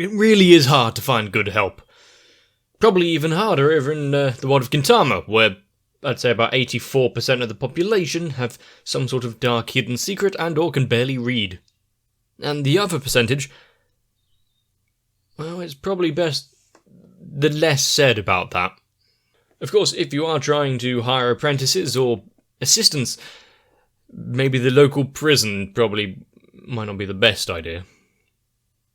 it really is hard to find good help. Probably even harder over in the world of Gintama, where I'd say about 84% of the population have some sort of dark hidden secret and or can barely read. And the other percentage, well, it's probably best the less said about that. Of course, if you are trying to hire apprentices or assistants, maybe the local prison probably might not be the best idea.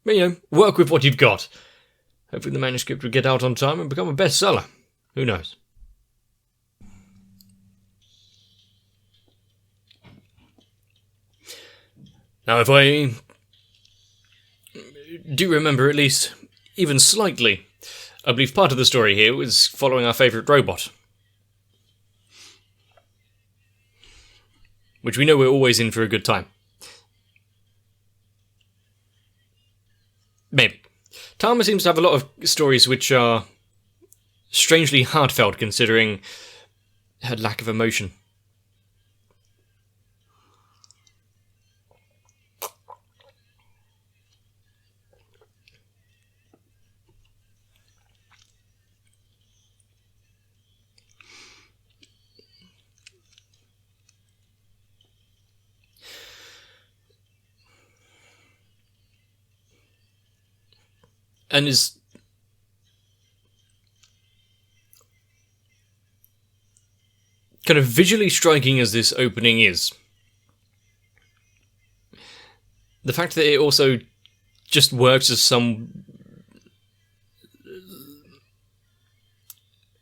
But, work with what you've got. Hopefully the manuscript will get out on time and become a bestseller. Who knows? Now, if I do remember at least even slightly, I believe part of the story here was following our favourite robot. Which we know we're always in for a good time. Maybe. Tama seems to have a lot of stories which are strangely heartfelt considering her lack of emotion. And is kind of visually striking as this opening is, the fact that it also just works as some,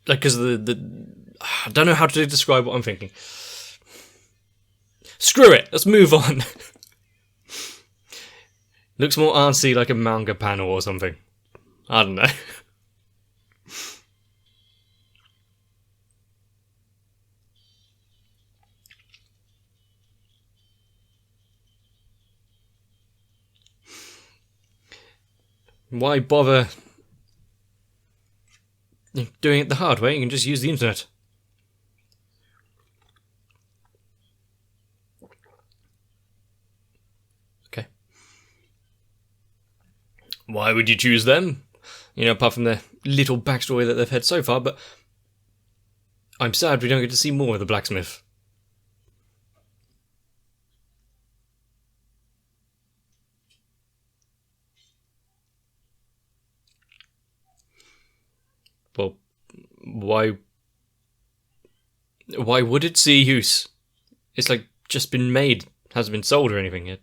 like, because I don't know how to describe what I'm thinking. Screw it, let's move on. Looks more artsy, like a manga panel or something. I don't know. Why bother doing it the hard way? You can just use the internet. Okay. Why would you choose them? Apart from the little backstory that they've had so far, but I'm sad we don't get to see more of the blacksmith. Well, why would it see use? It's like just been made, hasn't been sold or anything yet.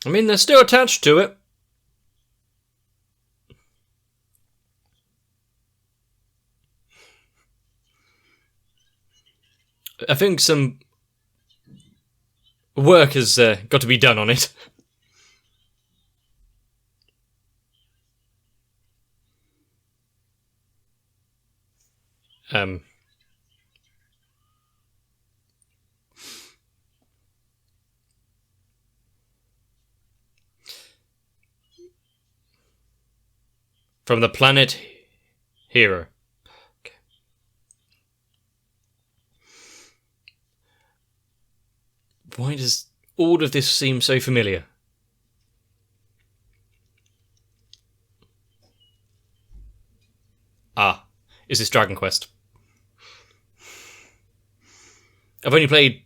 I mean, they're still attached to it. I think some work has got to be done on it. From the planet Hero. Okay. Why does all of this seem so familiar? Ah, is this Dragon Quest? I've only played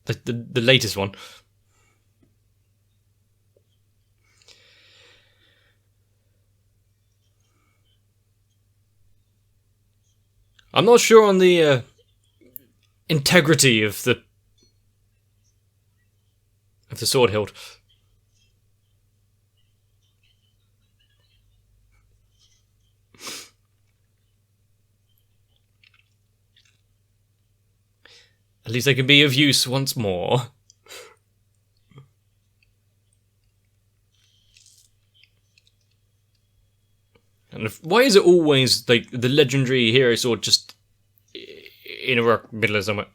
the latest one. I'm not sure on the integrity of the sword hilt. At least they can be of use once more. And why is it always like the legendary hero sword just in a rock middle of somewhere?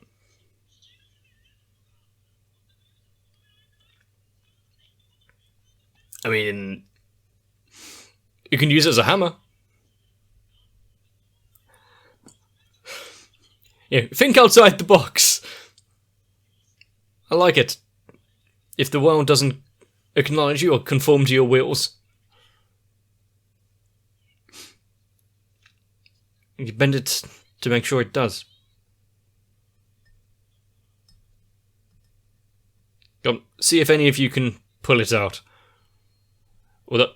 I mean, you can use it as a hammer. Yeah, think outside the box. I like it. If the world doesn't acknowledge you or conform to your wills, you bend it to make sure it does. Come on, see if any of you can pull it out. Or that.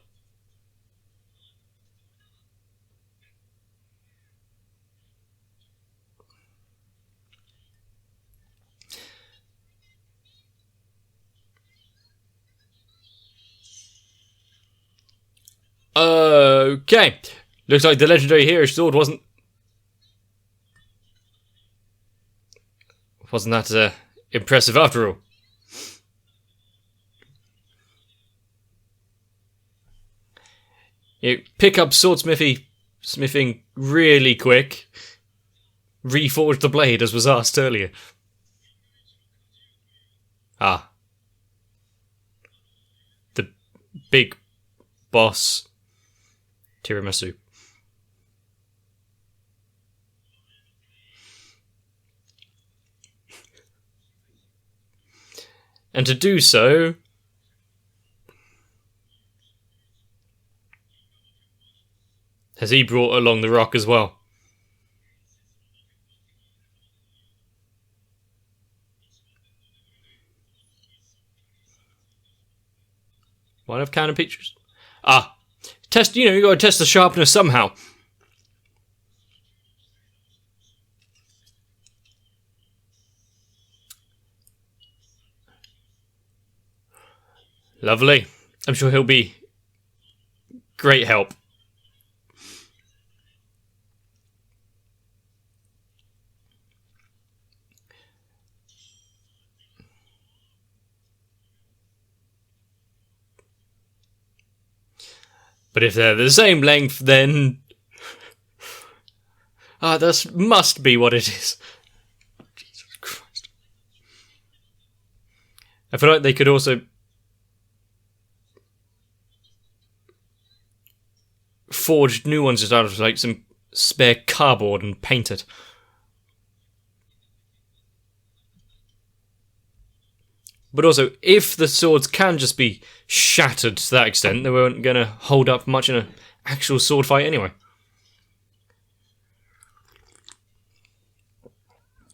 Okay. Looks like the legendary hero sword wasn't that impressive after all. You pick up smithing really quick. Reforge the blade as was asked earlier. Ah. The big boss tiramisu. And to do so, has he brought along the rock as well? One of can of peaches. Ah, test. You gotta test the sharpness somehow. Lovely. I'm sure he'll be great help. But if they're the same length, then that must be what it is. Jesus Christ. I feel like they could also forge new ones just out of like some spare cardboard and paint it. But also, if the swords can just be shattered to that extent, they weren't going to hold up much in an actual sword fight anyway.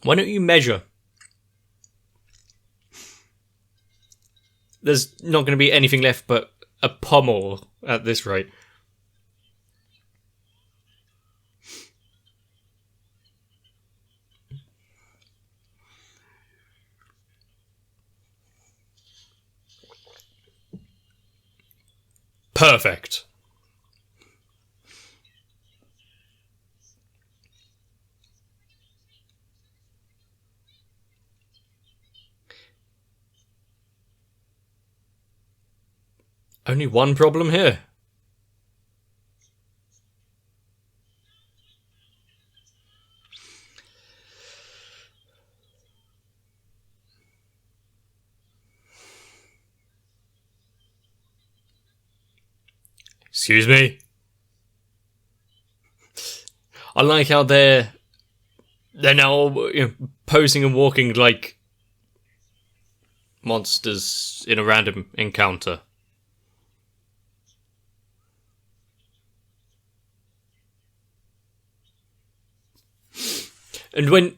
Why don't you measure? There's not going to be anything left but a pommel at this rate. Perfect. Only one problem here. Excuse me? I like how they're now posing and walking like monsters in a random encounter. And when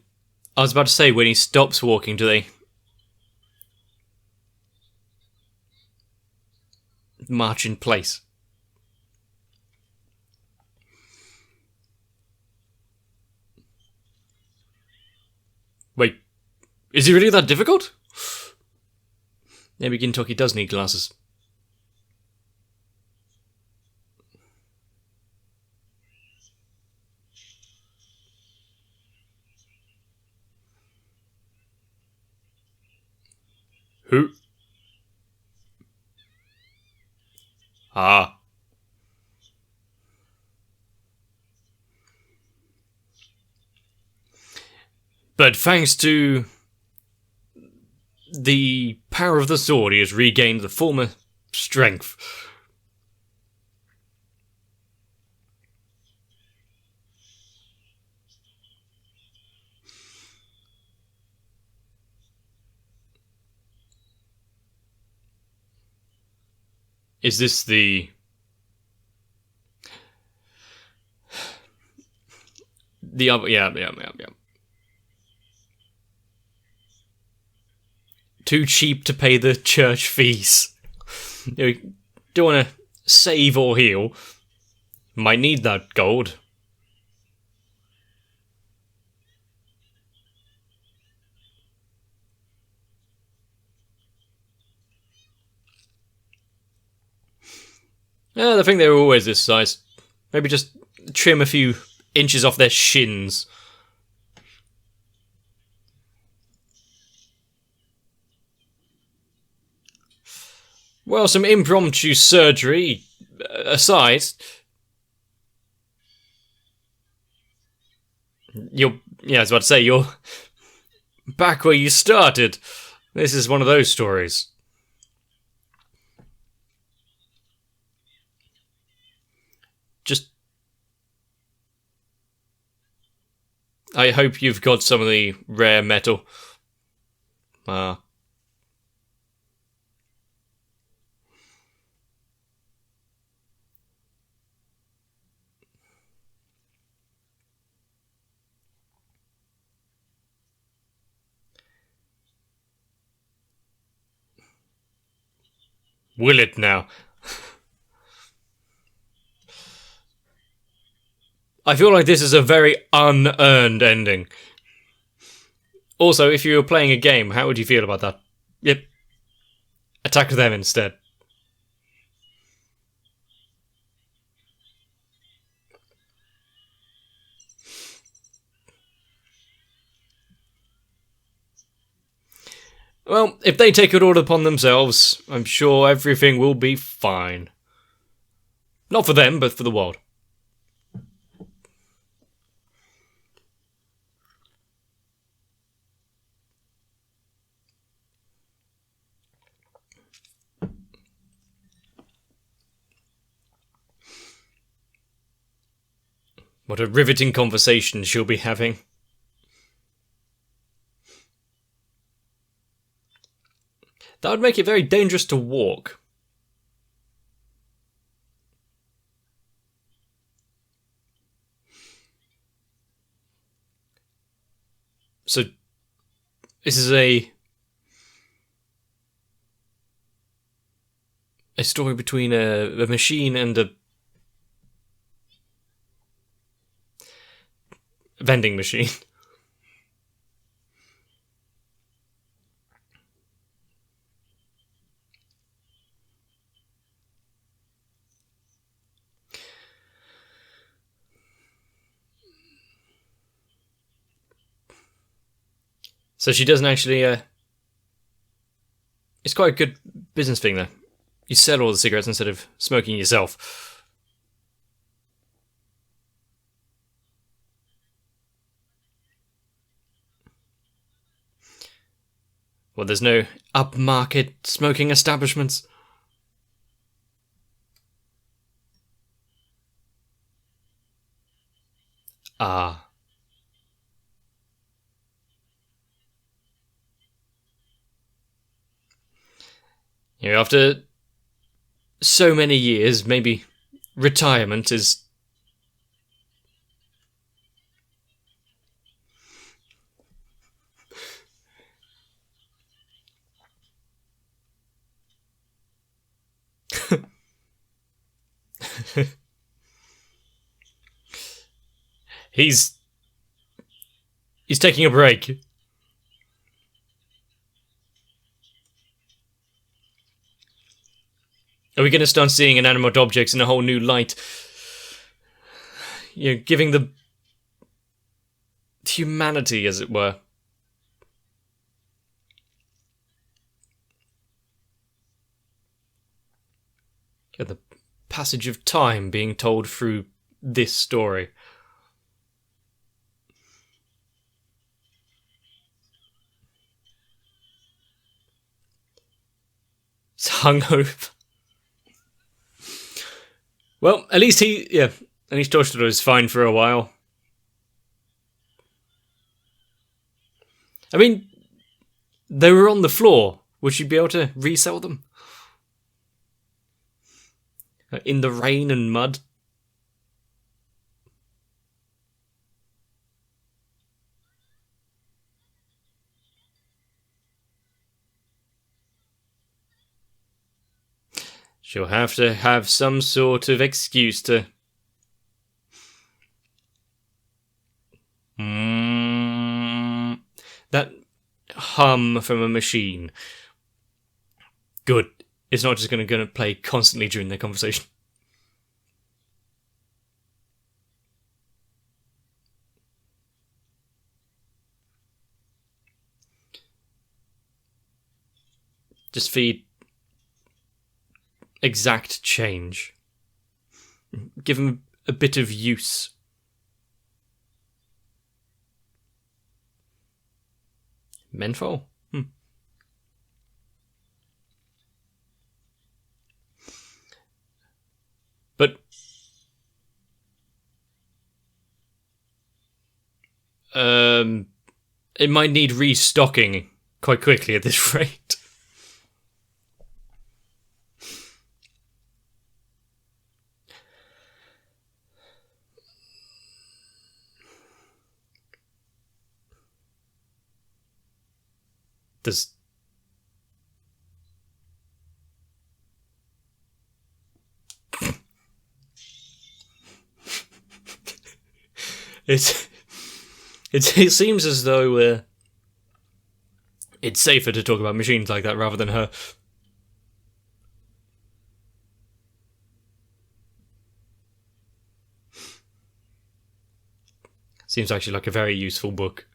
I was about to say, when he stops walking, do they march in place? Wait, is it really that difficult? Maybe Gintoki does need glasses. Who? Ah. But thanks to the power of the sword, he has regained the former strength. Is this the other? Yeah. Too cheap to pay the church fees. You don't want to save or heal. Might need that gold. Yeah, I think they were always this size. Maybe just trim a few inches off their shins. Well, some impromptu surgery aside, I was about to say, you're back where you started. This is one of those stories. Just, I hope you've got some of the rare metal. Will it now? I feel like this is a very unearned ending. Also, if you were playing a game, how would you feel about that? Yep. Attack them instead. Well, if they take it all upon themselves, I'm sure everything will be fine. Not for them, but for the world. What a riveting conversation she'll be having. That would make it very dangerous to walk. So, this is a story between a machine and a vending machine. So she doesn't actually, it's quite a good business thing though. You sell all the cigarettes instead of smoking yourself. Well, there's no upmarket smoking establishments. Ah. You know, after so many years, maybe retirement is... He's taking a break. Are we going to start seeing inanimate objects in a whole new light? You know, giving the humanity, as it were. Yeah, the passage of time being told through this story. It's hungover. Well, at least Toshiro is fine for a while. I mean, they were on the floor. Would she be able to resell them? In the rain and mud. She'll have to have some sort of excuse to... That hum from a machine. Good. It's not just going to play constantly during their conversation. Just feed exact change. Give them a bit of use. Menthol? But it might need restocking quite quickly at this rate. There's... It seems as though it's safer to talk about machines like that rather than her. Seems actually like a very useful book.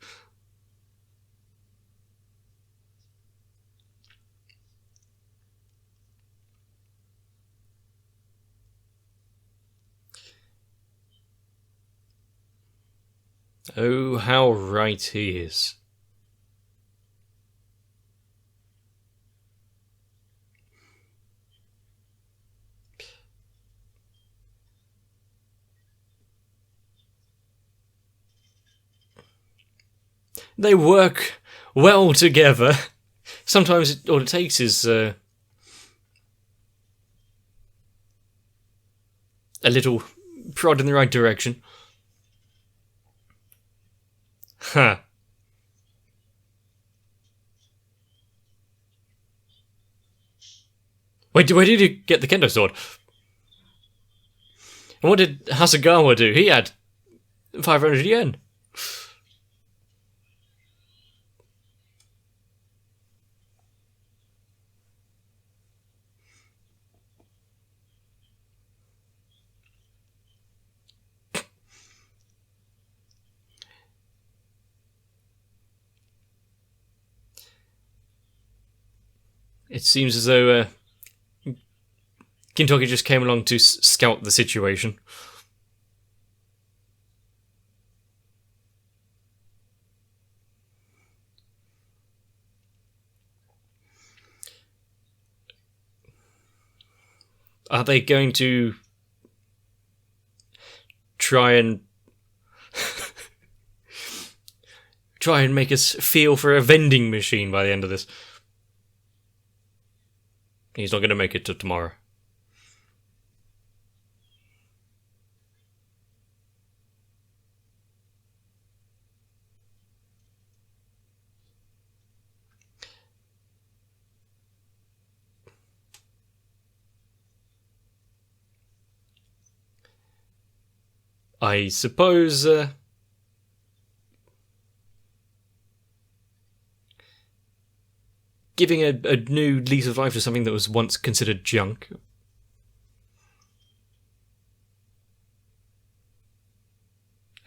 Oh, how right he is. They work well together. Sometimes all it takes is a little prod in the right direction. Huh. Wait, where did you get the kendo sword? And what did Hasegawa do? He had 500 yen. It seems as though Gintoki just came along to scout the situation. Are they going to try and make us feel for a vending machine by the end of this? He's not going to make it to tomorrow. I suppose giving a new lease of life to something that was once considered junk.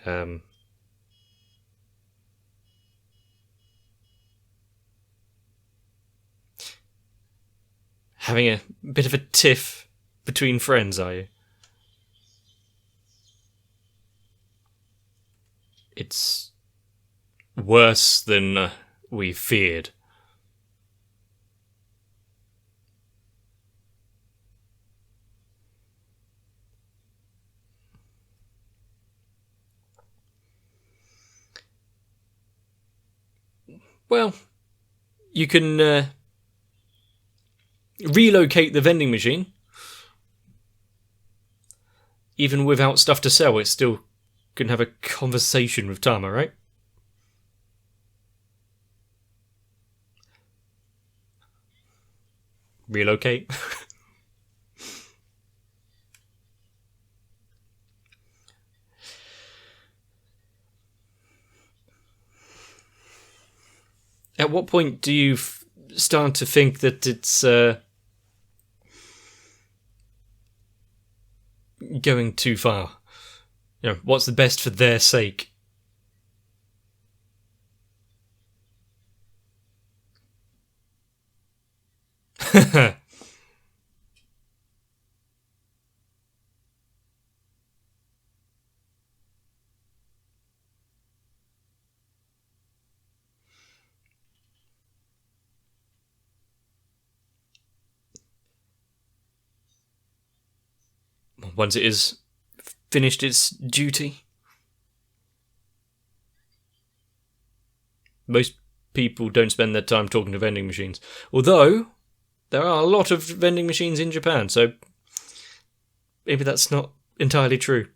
Having a bit of a tiff between friends, are you? It's worse than we feared. Well, you can relocate the vending machine. even without stuff to sell, it still can have a conversation with Tama, right? Relocate. At what point do you start to think that it's going too far? You know, what's the best for their sake? Once it is finished its duty. Most people don't spend their time talking to vending machines. Although, there are a lot of vending machines in Japan, so maybe that's not entirely true.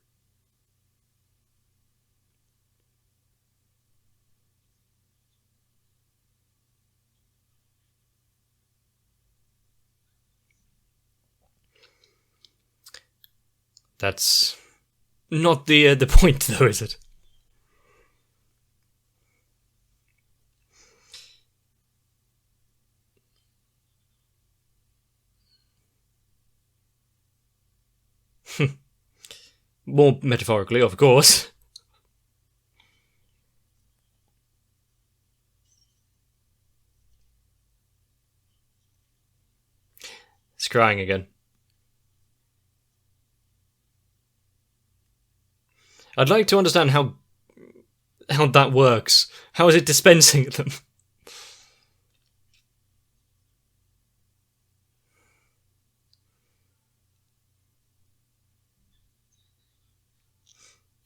That's not the point, though, is it? More metaphorically, of course. It's crying again. I'd like to understand how that works. How is it dispensing them?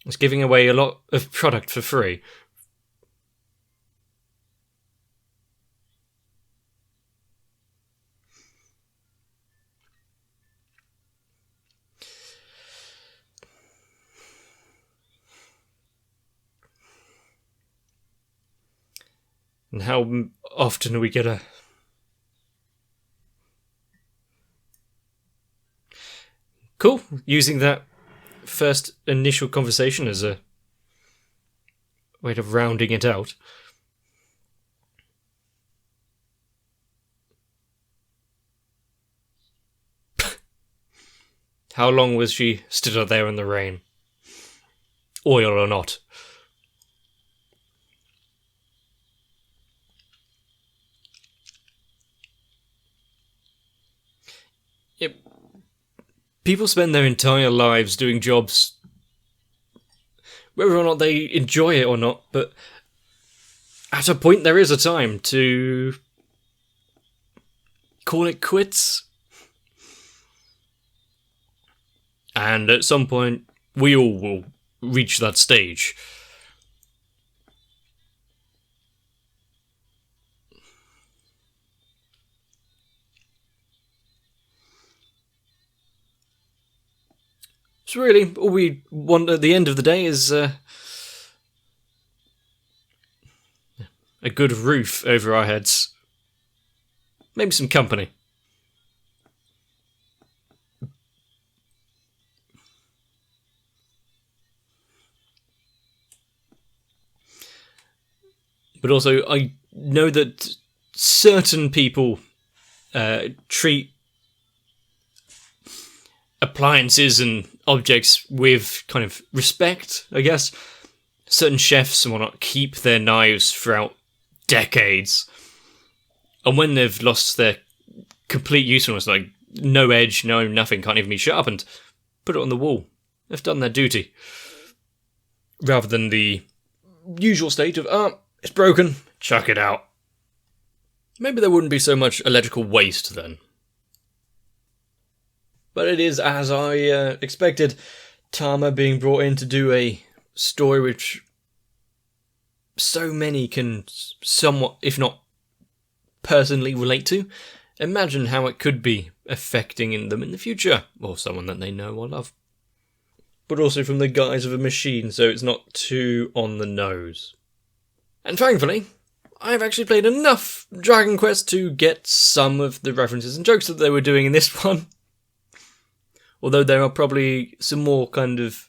It's giving away a lot of product for free. And how often do we get a... Cool. Using that first initial conversation as a way of rounding it out. How long was she stood out there in the rain? Oil or not? Yep. People spend their entire lives doing jobs, whether or not they enjoy it or not, but at a point there is a time to call it quits. And at some point, we all will reach that stage. So really, all we want at the end of the day is a good roof over our heads. Maybe some company. But also, I know that certain people treat appliances and objects with kind of respect, I guess. Certain chefs and whatnot keep their knives throughout decades. And when they've lost their complete usefulness, like no edge, no nothing, can't even be sharpened, put it on the wall. They've done their duty. Rather than the usual state of, it's broken, chuck it out. Maybe there wouldn't be so much electrical waste then. But it is, as I expected, Tama being brought in to do a story which so many can somewhat, if not personally, relate to. Imagine how it could be affecting them in the future, or someone that they know or love. but also from the guise of a machine, so it's not too on the nose. And thankfully, I've actually played enough Dragon Quest to get some of the references and jokes that they were doing in this one. Although there are probably some more kind of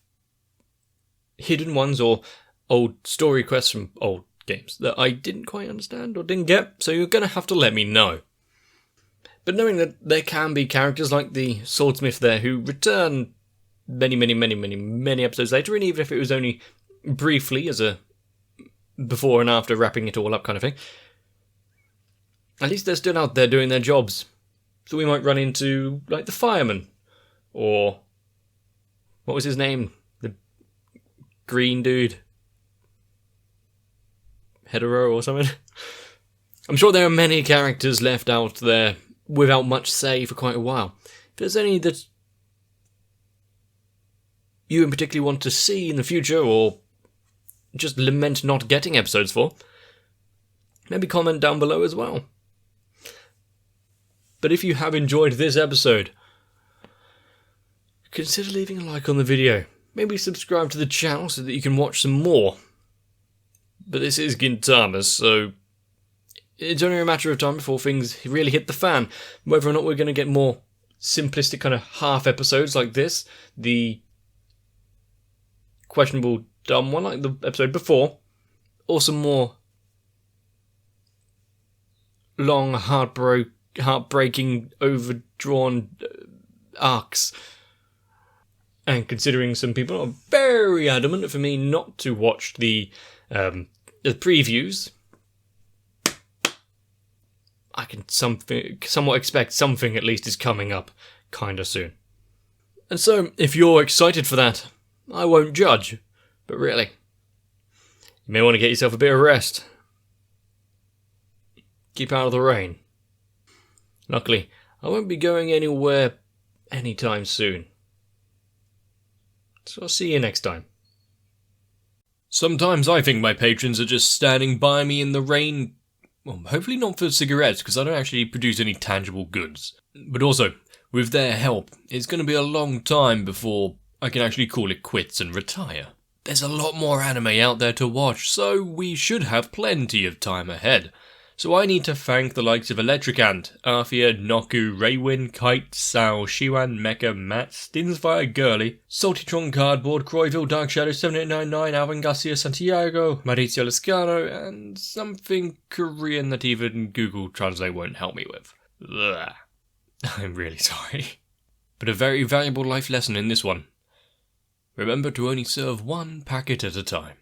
hidden ones or old story quests from old games that I didn't quite understand or didn't get, so you're going to have to let me know. But knowing that there can be characters like the swordsmith there who return many episodes later, and even if it was only briefly as a before and after wrapping it all up kind of thing, at least they're still out there doing their jobs. So we might run into, like, the fireman, or what was his name? The green dude? Hetero or something? I'm sure there are many characters left out there without much say for quite a while. If there's any that you in particular want to see in the future, or just lament not getting episodes for, maybe comment down below as well. But if you have enjoyed this episode, consider leaving a like on the video. Maybe subscribe to the channel so that you can watch some more. But this is Gintama, so it's only a matter of time before things really hit the fan. Whether or not we're going to get more simplistic kind of half episodes like this, the questionable dumb one like the episode before, or some more long, heartbreaking, overdrawn arcs. And considering some people are very adamant for me not to watch the previews, I can somewhat expect something at least is coming up kinda soon. And so, if you're excited for that, I won't judge. But really, you may want to get yourself a bit of rest. Keep out of the rain. Luckily, I won't be going anywhere anytime soon. So I'll see you next time. Sometimes I think my patrons are just standing by me in the rain. Well, hopefully not for cigarettes, because I don't actually produce any tangible goods. But also, with their help, it's going to be a long time before I can actually call it quits and retire. There's a lot more anime out there to watch, so we should have plenty of time ahead. So I need to thank the likes of Electric Ant, Arthea, Noku, Raywin, Kite, Sao, Shiwan, Mecha, Matt, Stinsfire, Girly, Saltytron Cardboard, Croyville, Dark Shadow, 7899, Alvin Garcia, Santiago, Maurizio Lascano, and something Korean that even Google Translate won't help me with. Ugh. I'm really sorry. But a very valuable life lesson in this one. Remember to only serve one packet at a time.